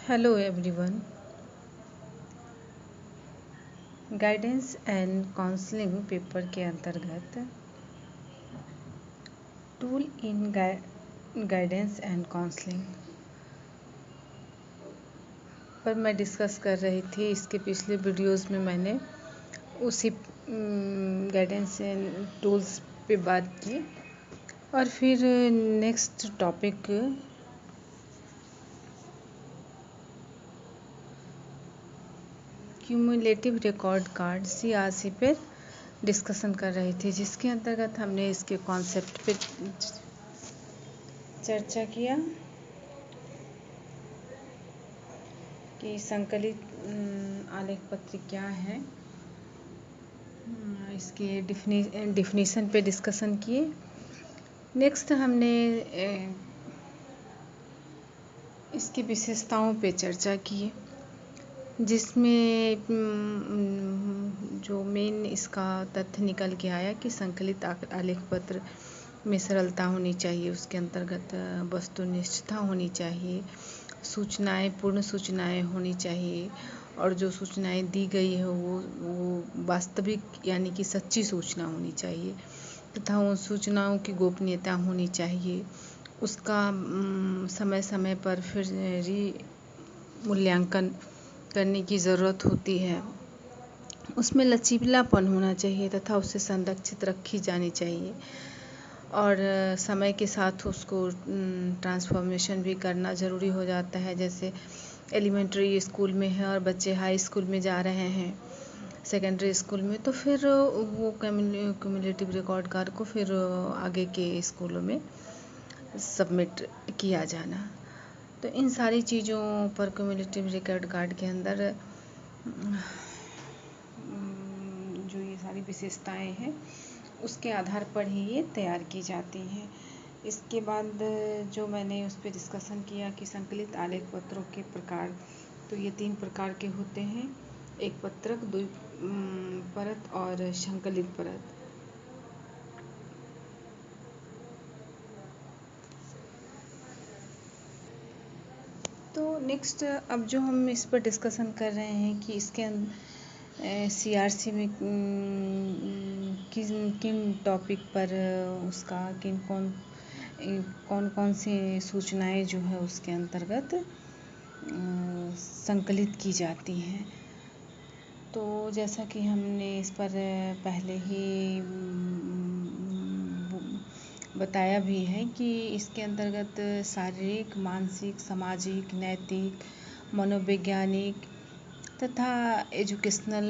Hello everyone. Guidance and counselling paper के अंतर्गत tool in guidance and counselling पर मैं डिस्कस कर रही थी। इसके पिछले वीडियोस में मैंने उसी गाइडेंस एंड टूल्स पे बात की और फिर next topic cumulative record card CRC पे डिस्कशन कर रही थी, जिसके अंतर्गत हमने इसके कॉन्सेप्ट पे चर्चा किया कि संकलित आलेख पत्र क्या है। इसके डिफिनीशन पे डिस्कशन किए। नेक्स्ट हमने इसकी विशेषताओं पे चर्चा की, जिसमें जो मेन इसका तथ्य निकल के आया कि संकलित आलेख पत्र में सरलता होनी चाहिए, उसके अंतर्गत वस्तुनिष्ठता होनी चाहिए, सूचनाएं पूर्ण सूचनाएं होनी चाहिए और जो सूचनाएं दी गई है वो वास्तविक यानी कि सच्ची सूचना होनी चाहिए तथा उन सूचनाओं की गोपनीयता होनी चाहिए। उसका समय समय पर फिर मूल्यांकन करने की ज़रूरत होती है। उसमें लचीलापन होना चाहिए तथा उसे संरक्षित रखी जानी चाहिए और समय के साथ उसको ट्रांसफॉर्मेशन भी करना ज़रूरी हो जाता है। जैसे एलिमेंट्री स्कूल में है और बच्चे हाई स्कूल में जा रहे हैं, सेकेंडरी स्कूल में, तो फिर वो क्यूमुलेटिव रिकॉर्ड कार्ड को फिर आगे के स्कूलों में सबमिट किया जाना। तो इन सारी चीज़ों पर क्यूमुलेटिव रिकॉर्ड कार्ड के अंदर जो ये सारी विशेषताएं हैं उसके आधार पर ही ये तैयार की जाती हैं। इसके बाद जो मैंने उस पर डिस्कशन किया कि संकलित आलेख पत्रों के प्रकार, तो ये 3 प्रकार के होते हैं: एक पत्रक, 2 परत और संकलित परत। तो नेक्स्ट अब जो हम इस पर डिस्कशन कर रहे हैं कि इसके CRC में किन टॉपिक पर उसका कौन कौन सी सूचनाएं जो है उसके अंतर्गत संकलित की जाती हैं। तो जैसा कि हमने इस पर पहले ही बताया भी है कि इसके अंतर्गत शारीरिक, मानसिक, सामाजिक, नैतिक, मनोवैज्ञानिक तथा एजुकेशनल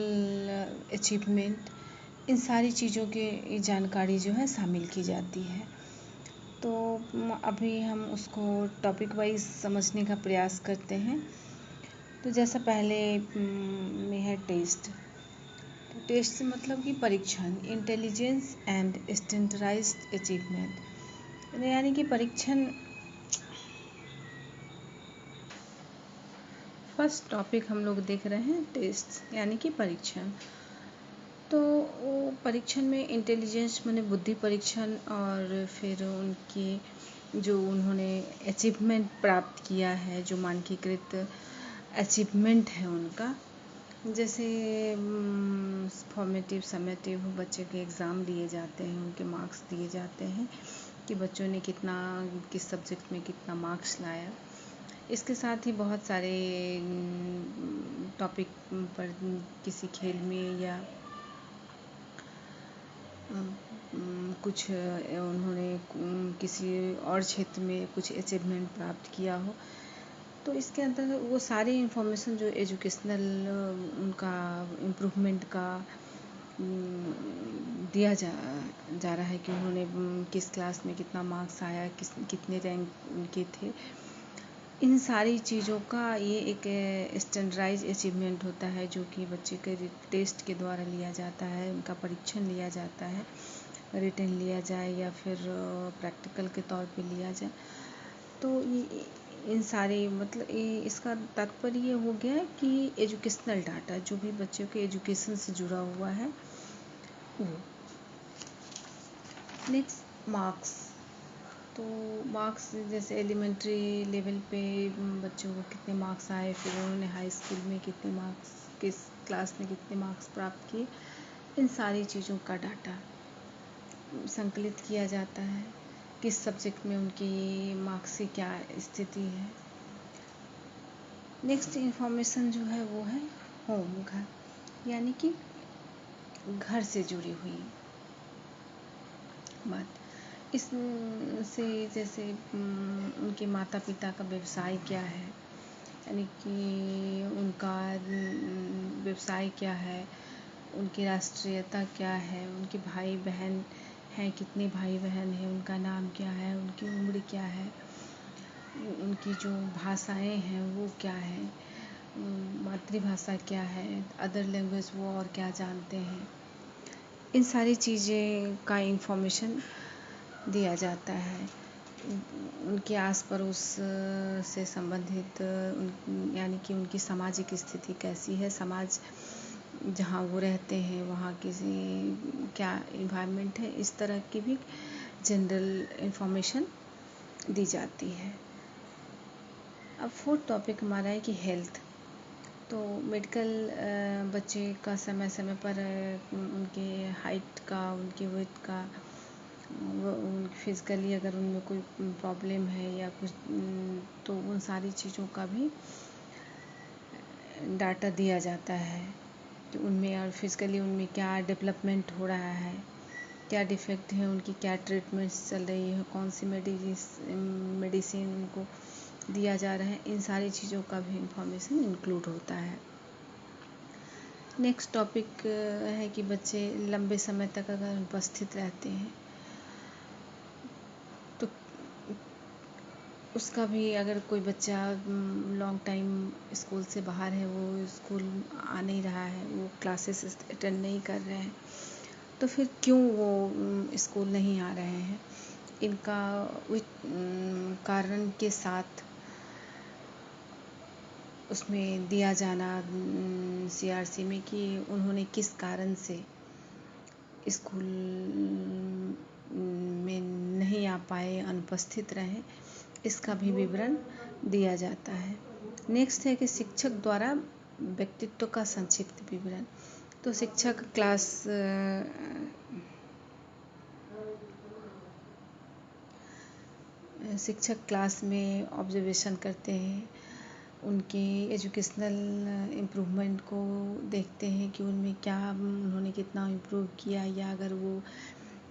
अचीवमेंट, इन सारी चीज़ों की जानकारी जो है शामिल की जाती है। तो अभी हम उसको टॉपिक वाइज समझने का प्रयास करते हैं। तो जैसा पहले में है टेस्ट। तो टेस्ट से मतलब कि परीक्षण, इंटेलिजेंस एंड स्टैंडर्डाइज्ड अचीवमेंट, यानी कि परीक्षण। फर्स्ट टॉपिक हम लोग देख रहे हैं टेस्ट यानी कि परीक्षण। तो वो परीक्षण में इंटेलिजेंस माने बुद्धि परीक्षण और फिर उनकी जो उन्होंने अचीवमेंट प्राप्त किया है, जो मानकीकृत अचीवमेंट है उनका, जैसे फॉर्मेटिव, समेटिव बच्चे के एग्ज़ाम दिए जाते हैं, उनके मार्क्स दिए जाते हैं कि बच्चों ने किस सब्जेक्ट में कितना मार्क्स लाया। इसके साथ ही बहुत सारे टॉपिक पर किसी खेल में या कुछ उन्होंने किसी और क्षेत्र में कुछ अचीवमेंट प्राप्त किया हो, तो इसके अंदर वो सारी इन्फॉर्मेशन जो एजुकेशनल उनका इम्प्रूवमेंट का दिया जा रहा है कि उन्होंने किस क्लास में कितना मार्क्स आया, कितने रैंक उनके थे। इन सारी चीज़ों का ये एक स्टैंडर्डाइज अचीवमेंट होता है, जो कि बच्चे के टेस्ट के द्वारा लिया जाता है, उनका परीक्षण लिया जाता है, रिटन लिया जाए या फिर प्रैक्टिकल के तौर पे लिया जाए। तो ये इन सारे मतलब इसका तात्पर्य ये हो गया कि एजुकेशनल डाटा जो भी बच्चों के एजुकेशन से जुड़ा हुआ है वो। Next marks. तो मार्क्स जैसे एलिमेंट्री लेवल पे बच्चों को कितने मार्क्स आए, फिर उन्होंने हाई स्कूल में कितने मार्क्स, किस क्लास में कितने मार्क्स प्राप्त किए, इन सारी चीज़ों का डाटा संकलित किया जाता है। किस सब्जेक्ट में उनकी मार्क्स की क्या स्थिति है। नेक्स्ट इंफॉर्मेशन जो है वो है होम, घर, यानी कि घर से जुड़ी हुई बात। इससे जैसे उनके माता पिता का व्यवसाय क्या है, यानी कि उनका व्यवसाय क्या है, उनकी राष्ट्रीयता क्या है, उनके भाई बहन हैं, कितने भाई बहन हैं, उनका नाम क्या है, उनकी उम्र क्या है, उनकी जो भाषाएं हैं वो क्या है, मातृभाषा क्या है, अदर लैंग्वेज वो और क्या जानते हैं, इन सारी चीज़ें का इंफॉर्मेशन दिया जाता है। उनके आस पड़ोस से संबंधित यानी कि उनकी सामाजिक स्थिति कैसी है, समाज जहाँ वो रहते हैं वहाँ किसी क्या इन्वायरमेंट है, इस तरह की भी जनरल इंफॉर्मेशन दी जाती है। अब फोर्थ टॉपिक हमारा है कि हेल्थ। तो मेडिकल बच्चे का समय समय पर उनके हाइट का, उनके वेट का, फिज़िकली अगर उनमें कोई प्रॉब्लम है या कुछ, तो उन सारी चीज़ों का भी डाटा दिया जाता है कि उनमें और फिज़िकली उनमें क्या डेवलपमेंट हो रहा है, क्या डिफेक्ट है, उनकी क्या ट्रीटमेंट्स चल रही है, कौन सी मेडिसिन उनको दिया जा रहा है, इन सारी चीज़ों का भी इंफॉर्मेशन इंक्लूड होता है। नेक्स्ट टॉपिक है कि बच्चे लंबे समय तक अगर अनुपस्थित रहते हैं तो उसका भी, अगर कोई बच्चा लॉन्ग टाइम स्कूल से बाहर है, वो स्कूल आ नहीं रहा है, वो क्लासेस अटेंड नहीं कर रहे हैं, तो फिर क्यों वो स्कूल नहीं आ रहे हैं, इनका कारण के साथ उसमें दिया जाना CRC में कि उन्होंने किस कारण से स्कूल में नहीं आ पाए, अनुपस्थित रहे, इसका भी विवरण दिया जाता है। नेक्स्ट है कि शिक्षक द्वारा व्यक्तित्व का संक्षिप्त विवरण। तो शिक्षक क्लास में ऑब्जर्वेशन करते हैं, उनके एजुकेशनल इम्प्रूवमेंट को देखते हैं कि उनमें क्या, उन्होंने कितना इम्प्रूव किया, या अगर वो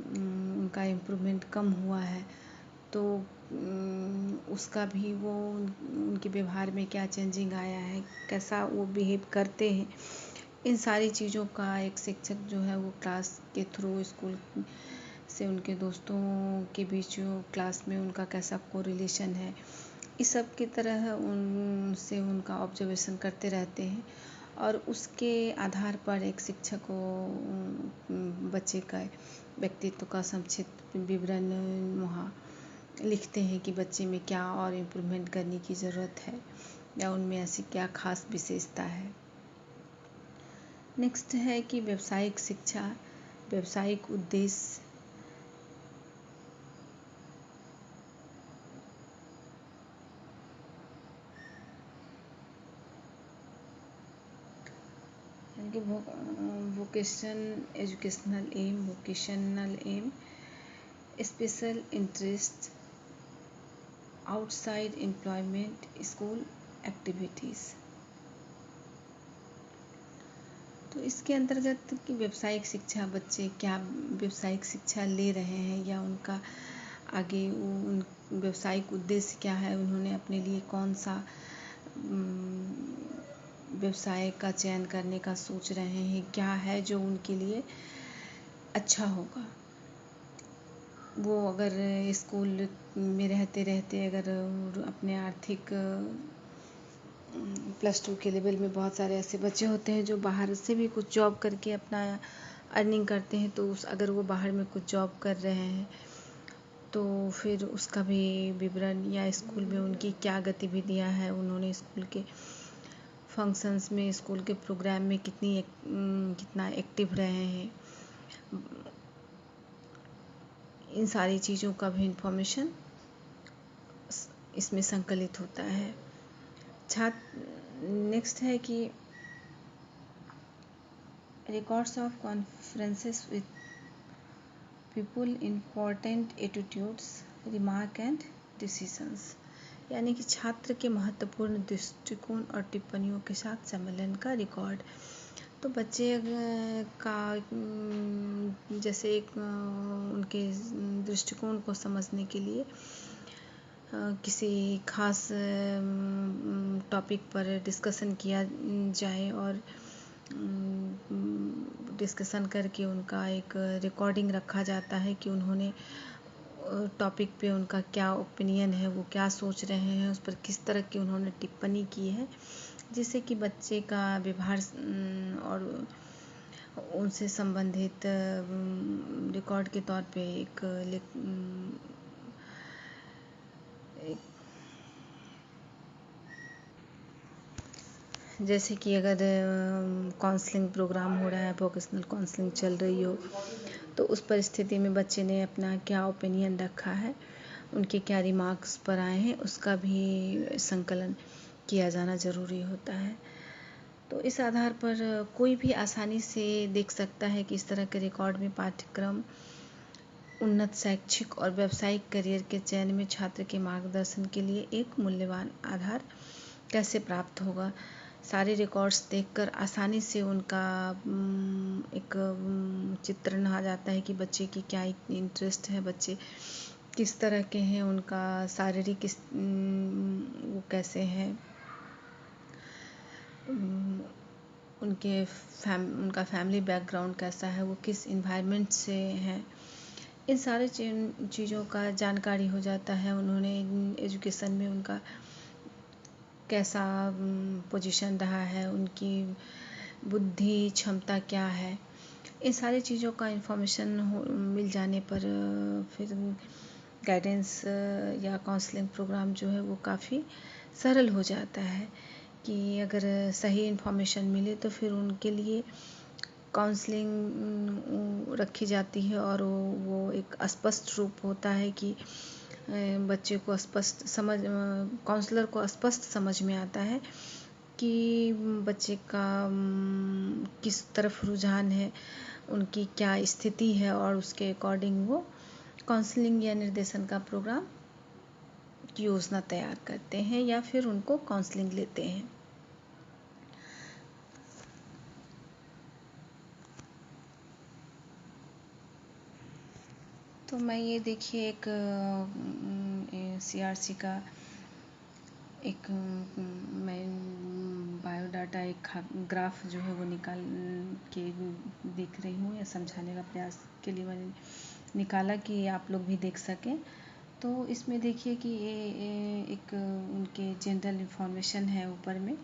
उनका इम्प्रूवमेंट कम हुआ है तो उसका भी, वो उनके व्यवहार में क्या चेंजिंग आया है, कैसा वो बिहेव करते हैं, इन सारी चीज़ों का एक शिक्षक जो है वो क्लास के थ्रू, स्कूल से उनके दोस्तों के बीच क्लास में उनका कैसा कोरिलेशन है, इस सब की तरह उनसे उनका ऑब्जर्वेशन करते रहते हैं, और उसके आधार पर एक शिक्षक को बच्चे का व्यक्तित्व का संक्षिप्त विवरण वहाँ लिखते हैं कि बच्चे में क्या और इम्प्रूवमेंट करने की ज़रूरत है, या उनमें ऐसी क्या खास विशेषता है। नेक्स्ट है कि व्यावसायिक शिक्षा, व्यावसायिक उद्देश्य। Vocational aim, special interest, outside employment, school activities. तो इसके अंतर्गत कि व्यावसायिक शिक्षा, बच्चे क्या व्यावसायिक शिक्षा ले रहे हैं, या उनका आगे उन व्यावसायिक उद्देश्य क्या है, उन्होंने अपने लिए कौन सा व्यवसाय का चयन करने का सोच रहे हैं, क्या है जो उनके लिए अच्छा होगा। वो अगर स्कूल में रहते रहते अगर अपने आर्थिक +2 के लेवल में बहुत सारे ऐसे बच्चे होते हैं जो बाहर से भी कुछ जॉब करके अपना अर्निंग करते हैं, तो अगर वो बाहर में कुछ जॉब कर रहे हैं तो फिर उसका भी विवरण, या स्कूल में उनकी क्या गतिविधियां हैं, उन्होंने स्कूल के फंक्शंस में, स्कूल के प्रोग्राम में कितना एक्टिव रहे हैं, इन सारी चीज़ों का भी इंफॉर्मेशन इसमें संकलित होता है। छात्र नेक्स्ट है कि records of conferences with people, important attitudes, remark and decisions, यानी कि छात्र के महत्वपूर्ण दृष्टिकोण और टिप्पणियों के साथ सम्मेलन का रिकॉर्ड। तो बच्चे का जैसे एक उनके दृष्टिकोण को समझने के लिए किसी खास टॉपिक पर डिस्कशन किया जाए और डिस्कशन करके उनका एक रिकॉर्डिंग रखा जाता है कि उन्होंने टॉपिक पे उनका क्या ओपिनियन है, वो क्या सोच रहे हैं, उस पर किस तरह की उन्होंने टिप्पणी की है, जिससे कि बच्चे का व्यवहार और उनसे संबंधित रिकॉर्ड के तौर पे जैसे कि अगर काउंसलिंग प्रोग्राम हो रहा है, वोकेशनल काउंसलिंग चल रही हो, तो उस परिस्थिति में बच्चे ने अपना क्या ओपिनियन रखा है, उनके क्या रिमार्क्स पर आए हैं, उसका भी संकलन किया जाना ज़रूरी होता है। तो इस आधार पर कोई भी आसानी से देख सकता है कि इस तरह के रिकॉर्ड में पाठ्यक्रम उन्नत शैक्षिक और व्यावसायिक करियर के चयन में छात्र के मार्गदर्शन के लिए एक मूल्यवान आधार कैसे प्राप्त होगा। सारे रिकॉर्ड्स देखकर आसानी से उनका एक चित्रण आ जाता है कि बच्चे की क्या इंटरेस्ट है, बच्चे किस तरह के हैं, उनका शारीरिक वो कैसे हैं, उनका फैमिली बैकग्राउंड कैसा है, वो किस इन्वायरमेंट से हैं, इन सारे चीज़ों का जानकारी हो जाता है। उन्होंने एजुकेशन में उनका कैसा पोजीशन रहा है, उनकी बुद्धि क्षमता क्या है, इन सारी चीज़ों का इन्फॉर्मेशन मिल जाने पर फिर गाइडेंस या काउंसलिंग प्रोग्राम जो है वो काफ़ी सरल हो जाता है कि अगर सही इन्फॉर्मेशन मिले तो फिर उनके लिए काउंसलिंग रखी जाती है और वो एक स्पष्ट रूप होता है कि बच्चे को स्पष्ट समझ काउंसलर को स्पष्ट समझ में आता है कि बच्चे का किस तरफ रुझान है, उनकी क्या स्थिति है, और उसके अकॉर्डिंग वो काउंसलिंग या निर्देशन का प्रोग्राम की योजना तैयार करते हैं या फिर उनको काउंसलिंग लेते हैं। तो मैं ये देखिए एक CRC का एक मैं बायोडाटा एक ग्राफ जो है वो निकाल के देख रही हूँ या समझाने का प्रयास के लिए मैंने निकाला कि आप लोग भी देख सकें। तो इसमें देखिए कि ये एक उनके जनरल इन्फॉर्मेशन है ऊपर में,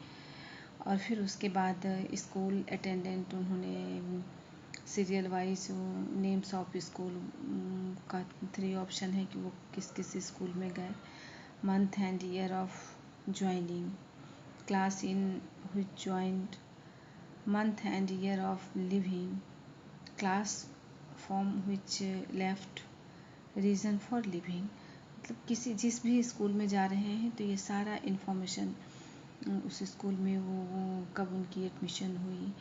और फिर उसके बाद स्कूल अटेंडेंट उन्होंने serial wise names of school का 3 ऑप्शन है कि वो किस किस स्कूल में गए, month and year of joining, class in which joined, month and year of living, class from which left, reason for living. मतलब जिस भी स्कूल में जा रहे हैं तो ये सारा इन्फॉर्मेशन उस स्कूल में वो कब उनकी एडमिशन हुई,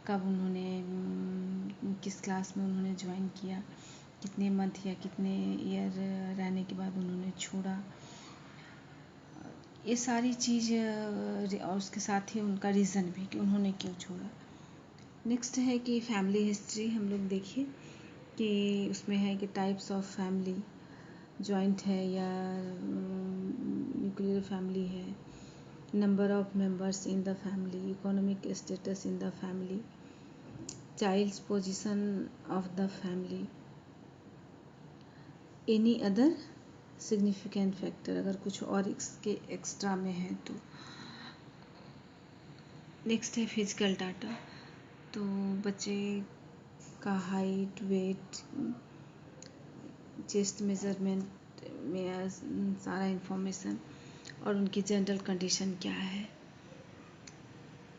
कब उन्होंने किस क्लास में उन्होंने ज्वाइन किया, कितने मंथ या कितने ईयर रहने के बाद उन्होंने छोड़ा, ये सारी चीज़ और उसके साथ ही उनका रीज़न भी कि उन्होंने क्यों छोड़ा। नेक्स्ट है कि फैमिली हिस्ट्री हम लोग देखिए कि उसमें है कि टाइप्स ऑफ फैमिली, जॉइंट है या न्यूक्लियर फैमिली है, number of members in the family, economic status in the family, child's position of the family, any other significant factor, अगर कुछ और इसके एक्स्ट्रा में है तो। नेक्स्ट है फिजिकल डाटा, तो बच्चे का हाइट, वेट, चेस्ट मेजरमेंट में सारा इन्फॉर्मेशन और उनकी जनरल कंडीशन क्या है।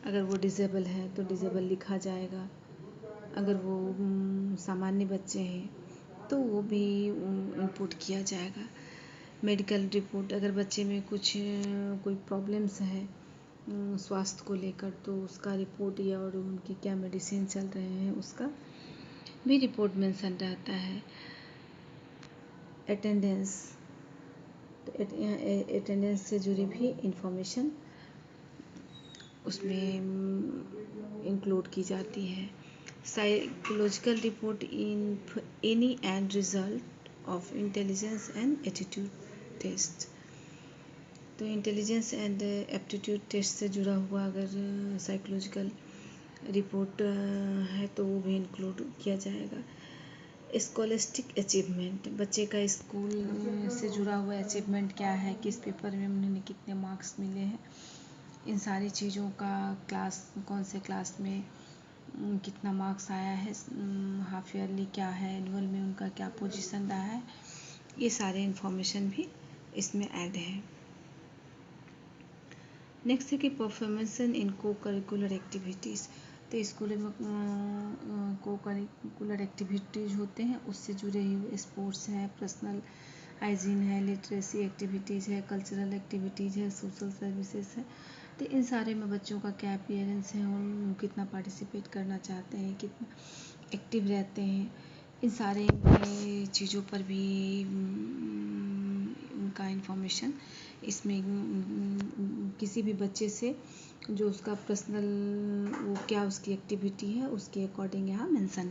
अगर वो डिसेबल है तो डिसेबल लिखा जाएगा, अगर वो सामान्य बच्चे हैं तो वो भी इनपुट किया जाएगा। मेडिकल रिपोर्ट, अगर बच्चे में कुछ कोई प्रॉब्लम्स है स्वास्थ्य को लेकर, तो उसका रिपोर्ट या और उनके क्या मेडिसिन चल रहे हैं उसका भी रिपोर्ट मेंशन रहता है। अटेंडेंस, तो अटेंडेंस से जुड़ी भी इंफॉर्मेशन उसमें इंक्लूड की जाती है। Psychological report in any and result of intelligence and attitude test, तो इंटेलिजेंस एंड एप्टीट्यूड टेस्ट से जुड़ा हुआ अगर साइकोलॉजिकल रिपोर्ट है तो वो भी इंक्लूड किया जाएगा। स्कॉलस्टिक अचीवमेंट, बच्चे का स्कूल से जुड़ा हुआ अचीवमेंट क्या है, किस पेपर में उन्हें कितने मार्क्स मिले हैं, इन सारी चीज़ों का, क्लास कौन से क्लास में कितना मार्क्स आया है, हाफ ईयरली क्या है, एनुअल में उनका क्या पोजीशन रहा है, ये सारे इन्फॉर्मेशन भी इसमें ऐड है। नेक्स्ट है कि परफॉर्मेंस इन को करिकुलर एक्टिविटीज़, तो स्कूल में को करिकुलर एक्टिविटीज़ होते हैं, उससे जुड़े हुए स्पोर्ट्स है, पर्सनल हाइजीन है, लिटरेसी एक्टिविटीज़ है, कल्चरल एक्टिविटीज़ है, सोशल सर्विसेज है, तो इन सारे में बच्चों का क्या अपीयरेंस है और कितना पार्टिसिपेट करना चाहते हैं, कितना एक्टिव रहते हैं, इन सारे चीज़ों पर भी उनका इन्फॉर्मेशन इसमें किसी भी बच्चे से जो उसका पर्सनल वो क्या उसकी एक्टिविटी है उसके अकॉर्डिंग यहाँ मेंशन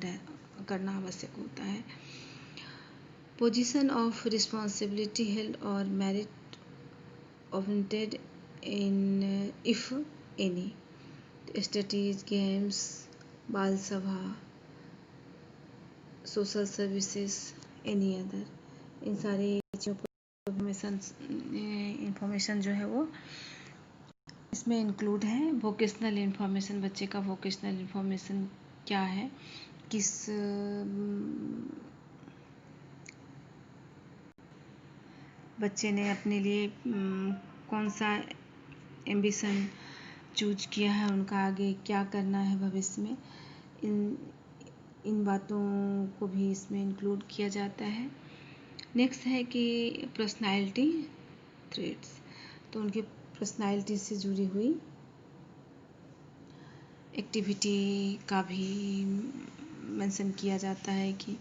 करना आवश्यक होता है। पोजीशन ऑफ रिस्पॉन्सिबिलिटी हेल्ड और merit obtained in if any, studies, games, बाल सभा, सोशल सर्विसेज, एनी अदर, इन सारी चीज़ों पर इंफॉर्मेशन जो है वो इसमें इंक्लूड है। वोकेशनल इन्फॉर्मेशन, बच्चे का वोकेशनल इन्फॉर्मेशन क्या है, किस बच्चे ने अपने लिए कौन सा एम्बिशन चूज किया है, उनका आगे क्या करना है भविष्य में, इन बातों को भी इसमें इंक्लूड किया जाता है। नेक्स्ट है कि पर्सनालिटी ट्रेट्स, तो उनकी पर्सनालिटी से जुड़ी हुई एक्टिविटी का भी मेंशन किया जाता है कि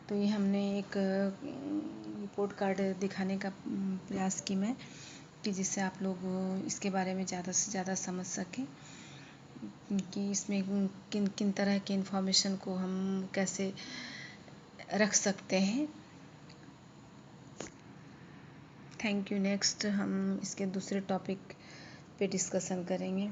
तो ये हमने एक रिपोर्ट कार्ड दिखाने का प्रयास की मैं, कि जिससे आप लोग इसके बारे में ज़्यादा से ज़्यादा समझ सकें कि इसमें किन किन तरह के इन्फॉर्मेशन को हम कैसे रख सकते हैं। Thank you. नेक्स्ट हम इसके दूसरे टॉपिक पे डिस्कशन करेंगे।